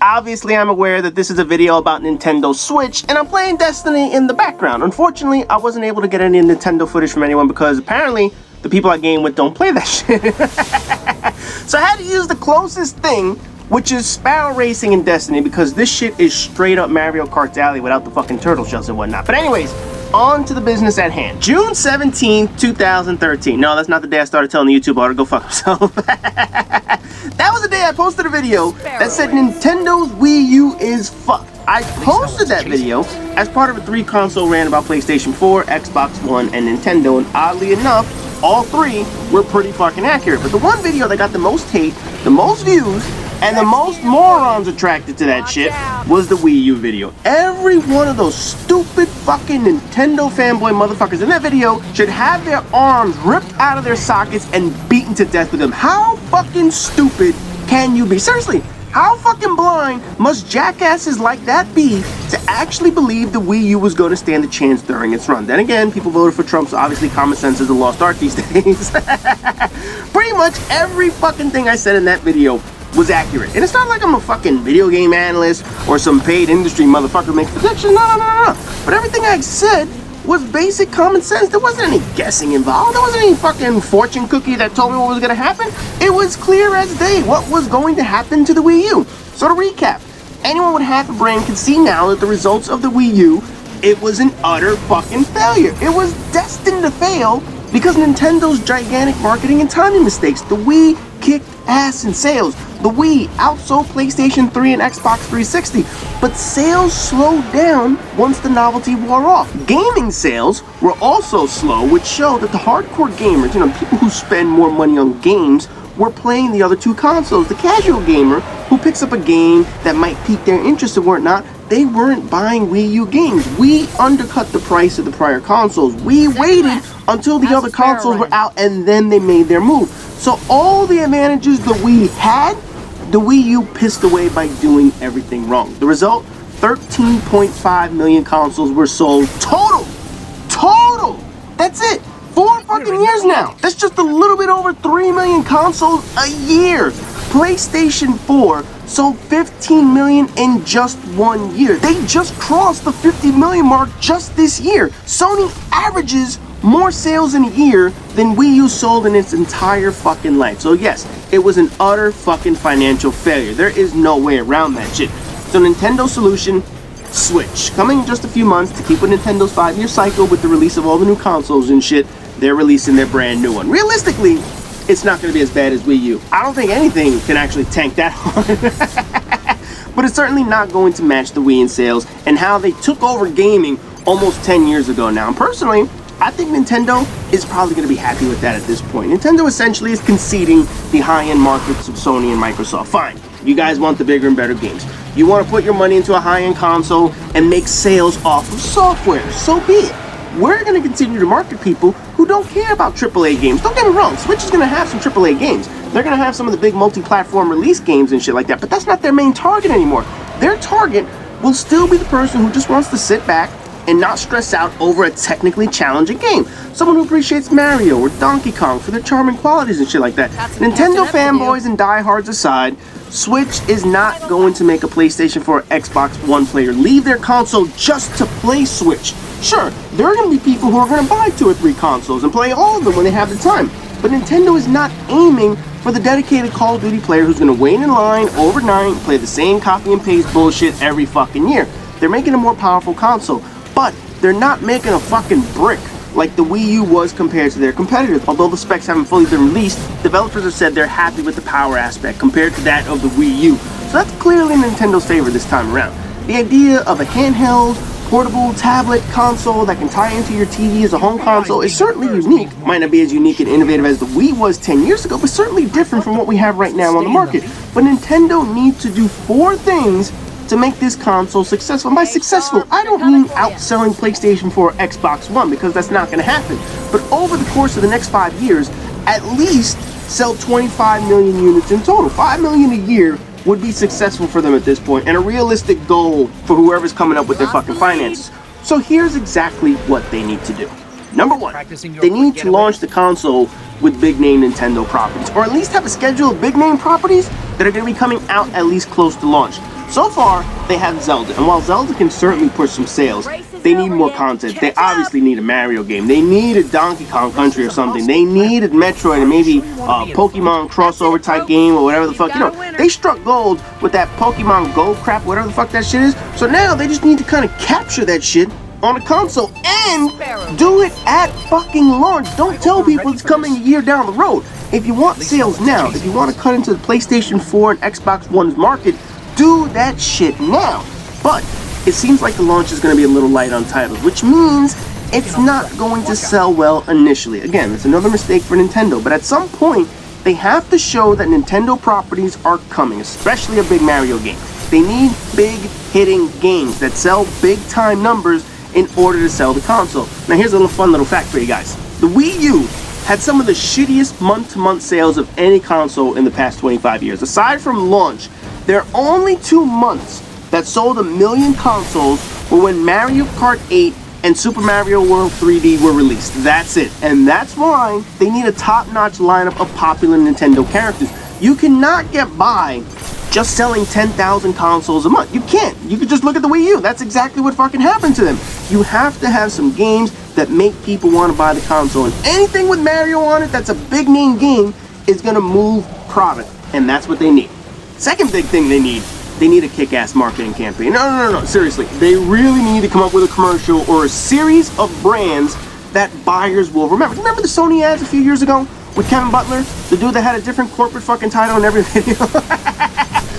Obviously, I'm aware that this is a video about Nintendo Switch, and I'm playing Destiny in the background. Unfortunately, I wasn't able to get any Nintendo footage from anyone because apparently the people I game with don't play that shit. So I had to use the closest thing, which is Sparrow Racing in Destiny, because this shit is straight up Mario Kart's alley without the fucking turtle shells and whatnot. But anyways, on to the business at hand. June 17th, 2013. No, that's not the day I started telling the YouTube auditor to go fuck himself. That was the day I posted a video that said Nintendo's Wii U is fucked. I posted that video as part of a 3-console rant about PlayStation 4, Xbox One, and Nintendo, and oddly enough, all 3 were pretty fucking accurate. But the one video that got the most hate, the most views, and the most morons attracted to that shit was the Wii U video. Every one of those stupid fucking Nintendo fanboy motherfuckers in that video should have their arms ripped out of their sockets and beaten to death with them. How fucking stupid can you be? Seriously, how fucking blind must jackasses like that be to actually believe the Wii U was going to stand a chance during its run? Then again, people voted for Trump, so obviously common sense is a lost art these days. Pretty much every fucking thing I said in that video was accurate. And it's not like I'm a fucking video game analyst or some paid industry motherfucker makes predictions. No. But everything I said was basic common sense. There wasn't any guessing involved. There wasn't any fucking fortune cookie that told me what was going to happen. It was clear as day what was going to happen to the Wii U. So to recap, anyone with half a brain can see now that the results of the Wii U, it was an utter fucking failure. It was destined to fail because Nintendo's gigantic marketing and timing mistakes. The Wii kicked ass in sales. The Wii outsold PlayStation 3 and Xbox 360, but sales slowed down once the novelty wore off. Gaming sales were also slow, which showed that the hardcore gamers, people who spend more money on games, were playing the other 2 consoles. The casual gamer who picks up a game that might pique their interest and whatnot, they weren't buying Wii U games. We undercut the price of the prior consoles. We waited until the other consoles were out and then they made their move. So all the advantages the Wii had, the Wii U pissed away by doing everything wrong. The result, 13.5 million consoles were sold total. That's it. 4 fucking years now. That's just a little bit over 3 million consoles a year. PlayStation 4 sold 15 million in just 1 year. They just crossed the 50 million mark just this year. Sony averages more sales in a year than Wii U sold in its entire fucking life. So yes, it was an utter fucking financial failure. There is no way around that shit. So Nintendo's solution, Switch. Coming in just a few months to keep with Nintendo's 5-year cycle with the release of all the new consoles and shit, they're releasing their brand new one. Realistically, it's not going to be as bad as Wii U. I don't think anything can actually tank that hard. But it's certainly not going to match the Wii in sales and how they took over gaming almost 10 years ago now. And personally, I think Nintendo is probably going to be happy with that at this point. Nintendo essentially is conceding the high-end markets of Sony and Microsoft. Fine, you guys want the bigger and better games. You want to put your money into a high-end console and make sales off of software. So be it. We're going to continue to market people who don't care about AAA games. Don't get me wrong, Switch is going to have some AAA games. They're going to have some of the big multi-platform release games and shit like that, but that's not their main target anymore. Their target will still be the person who just wants to sit back and not stress out over a technically challenging game. Someone who appreciates Mario or Donkey Kong for their charming qualities and shit like that. Nintendo fanboys and diehards aside, Switch is not going to make a PlayStation 4 or Xbox One player leave their console just to play Switch. Sure, there are going to be people who are going to buy 2 or 3 consoles and play all of them when they have the time. But Nintendo is not aiming for the dedicated Call of Duty player who's going to wait in line overnight and play the same copy and paste bullshit every fucking year. They're making a more powerful console, but they're not making a fucking brick like the Wii U was compared to their competitors. Although the specs haven't fully been released, developers have said they're happy with the power aspect compared to that of the Wii U. So that's clearly in Nintendo's favor this time around. The idea of a handheld, portable tablet console that can tie into your TV as a home console is certainly unique. Might not be as unique and innovative as the Wii was 10 years ago, but certainly different from what we have right now on the market. But Nintendo needs to do 4 things to make this console successful. And by successful, I don't mean outselling PlayStation 4 or Xbox One, because that's not going to happen. But over the course of the next 5 years, at least sell 25 million units in total. 5 million a year would be successful for them at this point, and a realistic goal for whoever's coming up with their fucking finances. So here's exactly what they need to do. Number 1, they need to launch the console with big name Nintendo properties, or at least have a schedule of big name properties that are going to be coming out at least close to launch. So far, they have Zelda, and while Zelda can certainly push some sales, they need more content. They obviously need a Mario game. They need a Donkey Kong Country or something. They needed Metroid and maybe a Pokemon crossover type game or whatever the fuck. You know, they struck gold with that Pokemon Go crap, whatever the fuck that shit is. So now they just need to kind of capture that shit on a console and do it at fucking launch. Don't tell people it's coming a year down the road. If you want sales now, if you want to cut into the PlayStation 4 and Xbox One's market, do that shit now. But it seems like the launch is going to be a little light on titles, which means it's not going to sell well initially. Again, it's another mistake for Nintendo, but at some point, they have to show that Nintendo properties are coming, especially a big Mario game. They need big hitting games that sell big time numbers in order to sell the console. Now here's a little fun little fact for you guys. The Wii U had some of the shittiest month-to-month sales of any console in the past 25 years. Aside from launch, there are only 2 months that sold 1 million consoles were when Mario Kart 8 and Super Mario World 3D were released. That's it. And that's why they need a top-notch lineup of popular Nintendo characters. You cannot get by just selling 10,000 consoles a month. You can't. You could just look at the Wii U. That's exactly what fucking happened to them. You have to have some games that make people want to buy the console. And anything with Mario on it that's a big name game is going to move product. And that's what they need. Second big thing they need a kick-ass marketing campaign. No, seriously. They really need to come up with a commercial or a series of brands that buyers will remember. Remember the Sony ads a few years ago with Kevin Butler? The dude that had a different corporate fucking title in every video?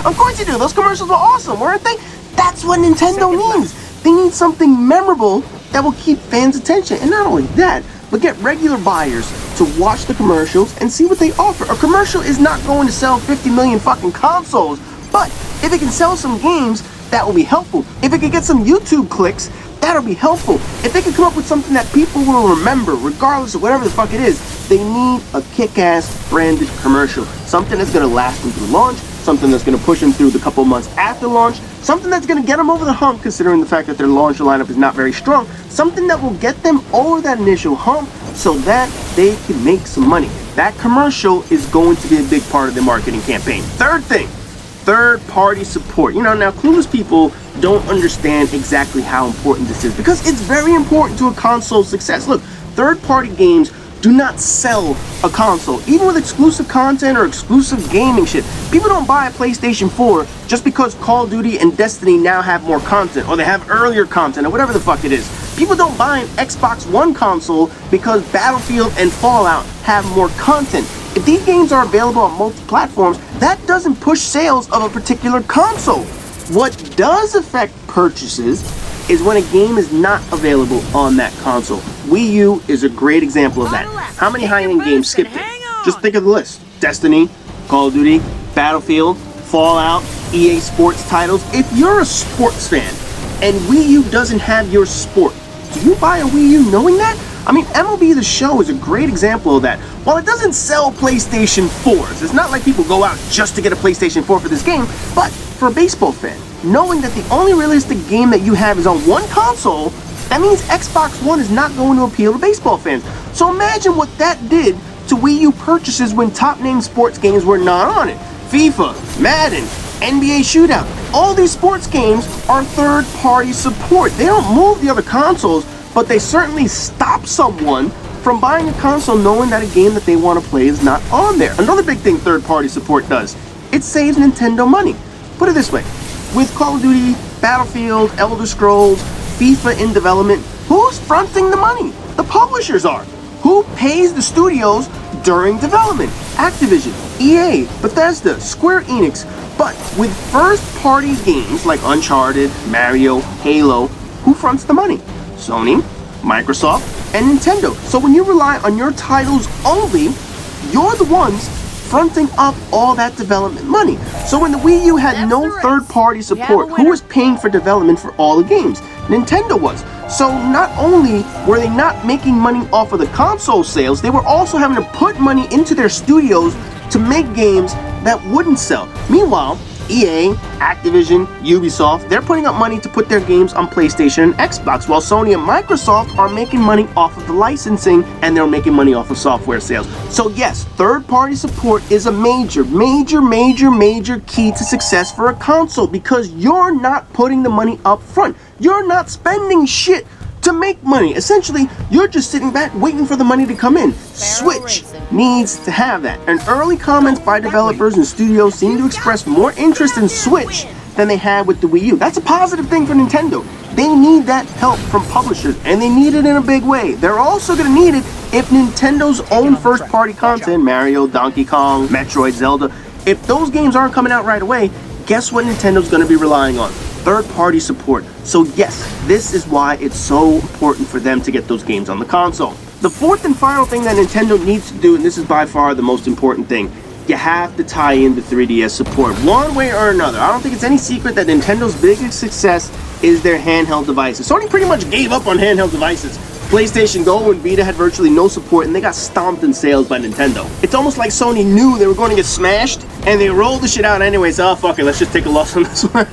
Of course you do. Those commercials were awesome, weren't they? That's what Nintendo needs. They need something memorable that will keep fans' attention. And not only that, but get regular buyers to watch the commercials and see what they offer. A commercial is not going to sell 50 million fucking consoles, but if it can sell some games, that will be helpful. If it can get some YouTube clicks, that'll be helpful. If they can come up with something that people will remember, regardless of whatever the fuck it is, they need a kick-ass branded commercial. Something that's going to last them through launch, something that's going to push them through the couple months after launch, something that's going to get them over the hump considering the fact that their launch lineup is not very strong, something that will get them over that initial hump so that they can make some money. That commercial is going to be a big part of their marketing campaign. Third thing, third-party support. You know, now clueless people don't understand exactly how important this is because it's very important to a console's success. Look, third-party games do not sell a console. Even with exclusive content or exclusive gaming shit, people don't buy a PlayStation 4 just because Call of Duty and Destiny now have more content or they have earlier content or whatever the fuck it is. People don't buy an Xbox One console because Battlefield and Fallout have more content. If these games are available on multi-platforms, that doesn't push sales of a particular console. What does affect purchases is when a game is not available on that console. Wii U is a great example of that. How many high-end games skipped it? Just think of the list. Destiny, Call of Duty, Battlefield, Fallout, EA Sports titles. If you're a sports fan and Wii U doesn't have your sport, do you buy a Wii U knowing that? I mean, MLB The Show is a great example of that. While it doesn't sell PlayStation 4s, it's not like people go out just to get a PlayStation 4 for this game, but for a baseball fan, knowing that the only realistic game that you have is on one console, that means Xbox One is not going to appeal to baseball fans. So imagine what that did to Wii U purchases when top-name sports games were not on it. FIFA, Madden, NBA Shootout, all these sports games are third-party support. They don't move the other consoles, but they certainly stop someone from buying a console knowing that a game that they want to play is not on there. Another big thing third-party support does, it saves Nintendo money. Put it this way, with Call of Duty, Battlefield, Elder Scrolls, FIFA in development, who's fronting the money? The publishers are. Who pays the studios during development? Activision, EA, Bethesda, Square Enix. But with first-party games like Uncharted, Mario, Halo, who fronts the money? Sony, Microsoft, and Nintendo. So when you rely on your titles only, you're the ones fronting up all that development money. So when the Wii U had no third-party support, who was paying for development for all the games? Nintendo was. So not only were they not making money off of the console sales, they were also having to put money into their studios to make games that wouldn't sell. Meanwhile, EA, Activision, Ubisoft, they're putting up money to put their games on PlayStation and Xbox, while Sony and Microsoft are making money off of the licensing, and they're making money off of software sales. So yes, third-party support is a major key to success for a console, because you're not putting the money up front. You're not spending shit to make money. Essentially, you're just sitting back waiting for the money to come in. Switch needs to have that. And early comments by developers and studios seem to express more interest in Switch than they had with the Wii U. That's a positive thing for Nintendo. They need that help from publishers, and they need it in a big way. They're also going to need it if Nintendo's own first-party content, Mario, Donkey Kong, Metroid, Zelda, if those games aren't coming out right away, guess what Nintendo's going to be relying on? Third-party support. So yes, this is why it's so important for them to get those games on the console. The fourth and final thing that Nintendo needs to do, and this is by far the most important thing, you have to tie in the 3DS support one way or another. I don't think it's any secret that Nintendo's biggest success is their handheld devices. Sony pretty much gave up on handheld devices. PlayStation Go and Vita had virtually no support, and they got stomped in sales by Nintendo. It's almost like Sony knew they were going to get smashed, and they rolled the shit out anyways. Oh, fuck it, let's just take a loss on this one.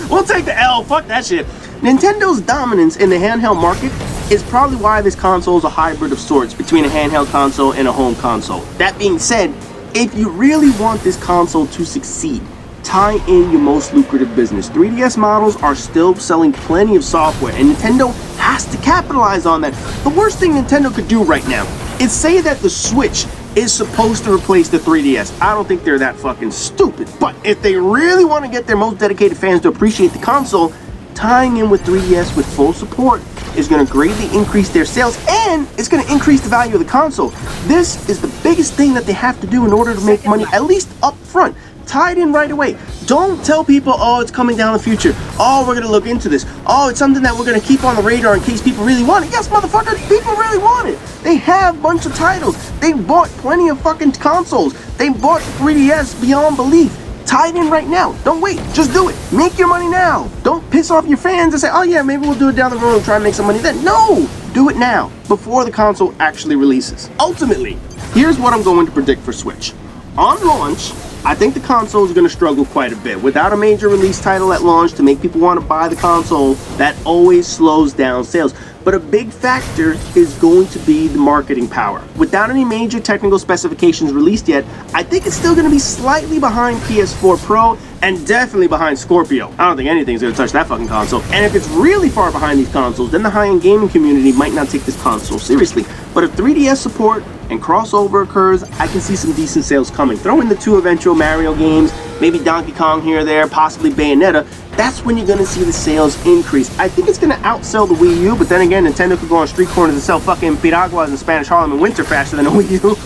We'll take the L, fuck that shit. Nintendo's dominance in the handheld market is probably why this console is a hybrid of sorts between a handheld console and a home console. That being said, if you really want this console to succeed, tie in your most lucrative business. 3DS models are still selling plenty of software, and Nintendo has to capitalize on that. The worst thing Nintendo could do right now is say that the Switch is supposed to replace the 3DS. I don't think they're that fucking stupid. But if they really want to get their most dedicated fans to appreciate the console, tying in with 3DS with full support is going to greatly increase their sales, and it's going to increase the value of the console. This is the biggest thing that they have to do in order to make money, at least up front. Tie it in right away. Don't tell people, oh, it's coming down the future. Oh, we're going to look into this. Oh, it's something that we're going to keep on the radar in case people really want it. Yes, motherfucker, people really want it. They have a bunch of titles. They bought plenty of fucking consoles. They bought 3DS beyond belief. Tie it in right now. Don't wait. Just do it. Make your money now. Don't piss off your fans and say, oh yeah, maybe we'll do it down the road and try and make some money then. No! Do it now, before the console actually releases. Ultimately, here's what I'm going to predict for Switch. On launch, I think the console is going to struggle quite a bit. Without a major release title at launch to make people want to buy the console, that always slows down sales. But a big factor is going to be the marketing power. Without any major technical specifications released yet, I think it's still going to be slightly behind PS4 Pro and definitely behind Scorpio. I don't think anything's going to touch that fucking console. And if it's really far behind these consoles, then the high-end gaming community might not take this console seriously. But if 3DS support and crossover occurs, I can see some decent sales coming. Throw in the 2 eventual Mario games, maybe Donkey Kong here or there, possibly Bayonetta. That's when you're going to see the sales increase. I think it's going to outsell the Wii U, but then again, Nintendo could go on street corners and sell fucking piraguas in Spanish Harlem in winter faster than a Wii U.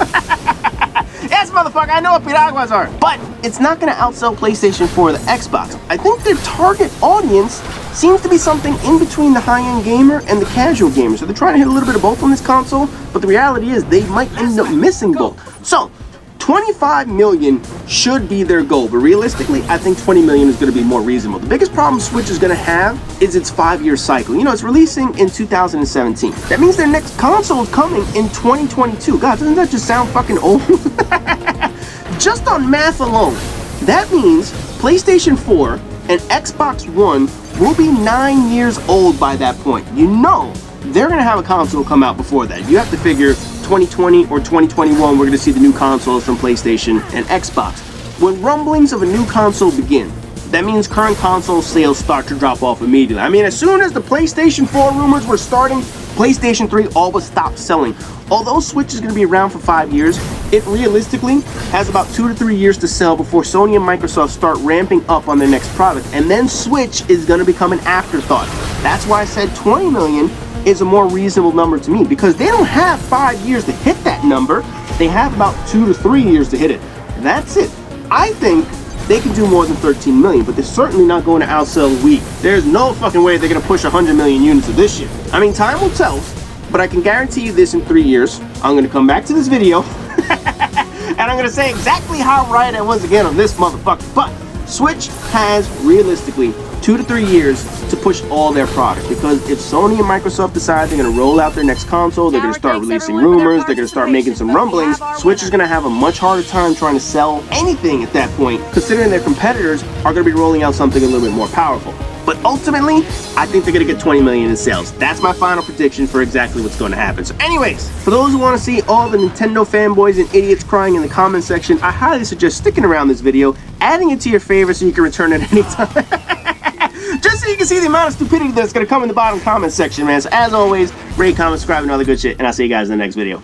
Yes, motherfucker, I know what piraguas are. But it's not going to outsell PlayStation 4 or the Xbox. I think their target audience seems to be something in between the high-end gamer and the casual gamer. So they're trying to hit a little bit of both on this console, but the reality is they might end up missing both. So 25 million should be their goal, but realistically, I think 20 million is going to be more reasonable. The biggest problem Switch is going to have is its 5-year cycle. You know, it's releasing in 2017. That means their next console is coming in 2022. God, doesn't that just sound fucking old? Just on math alone, that means PlayStation 4 and Xbox One will be 9 years old by that point. You know, they're going to have a console come out before that. You have to figure 2020 or 2021, we're going to see the new consoles from PlayStation and Xbox. When rumblings of a new console begin, that means current console sales start to drop off immediately. I mean, as soon as the PlayStation 4 rumors were starting, PlayStation 3 all but stopped selling. Although Switch is going to be around for 5 years, it realistically has about 2 to 3 years to sell before Sony and Microsoft start ramping up on their next product. And then Switch is going to become an afterthought. That's why I said 20 million is a more reasonable number to me, because they don't have 5 years to hit that number. They have about 2 to 3 years to hit it. That's it. I think they can do more than 13 million, but they're certainly not going to outsell Wii. There's no fucking way they're going to push 100 million units of this shit. I mean, time will tell, but I can guarantee you this: in 3 years, I'm going to come back to this video and I'm going to say exactly how right I was again on this motherfucker. But Switch has realistically 2 to 3 years to push all their products, because if Sony and Microsoft decide they're going to roll out their next console, they're going to start releasing rumors, they're going to start making some rumblings, Switch is going to have a much harder time trying to sell anything at that point, considering their competitors are going to be rolling out something a little bit more powerful. But ultimately, I think they're going to get 20 million in sales. That's my final prediction for exactly what's going to happen. So anyways, for those who want to see all the Nintendo fanboys and idiots crying in the comment section, I highly suggest sticking around this video, adding it to your favorites so you can return it anytime. Just so you can see the amount of stupidity that's going to come in the bottom comment section, man. So as always, rate, comment, subscribe, and all the good shit. And I'll see you guys in the next video.